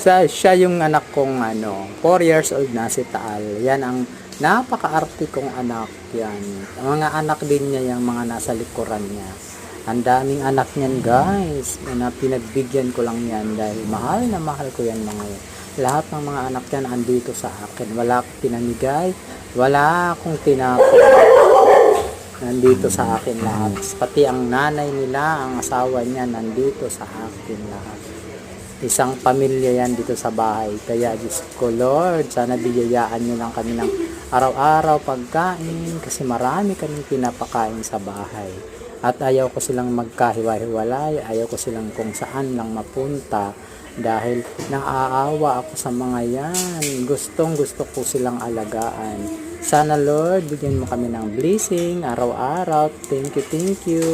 Siya yung anak kong 4 years old na si Taal. Yan ang napaka-arte kong anak yan. Mga anak din niya yung mga nasa likuran niya. Ang daming anak niyan guys. Na pinagbigyan ko lang yan dahil mahal na mahal ko yan mga yan. Lahat ng mga anak yan andito sa akin. Wala akong pinamigay. Wala akong tinapon. Nandito sa akin lahat. Pati ang nanay nila, ang asawa niya, nandito sa akin lahat. Isang pamilya yan dito sa bahay. Kaya Diyos ko Lord, sana biyayaan nyo lang kami ng araw-araw pagkain kasi marami kaming pinapakain sa bahay. At ayaw ko silang magkahiwa-hiwalay, ayaw ko silang kung saan lang mapunta dahil naaawa ako sa mga yan. Gustong gusto ko silang alagaan. Sana Lord, bigyan mo kami ng blessing araw-araw. Thank you, thank you.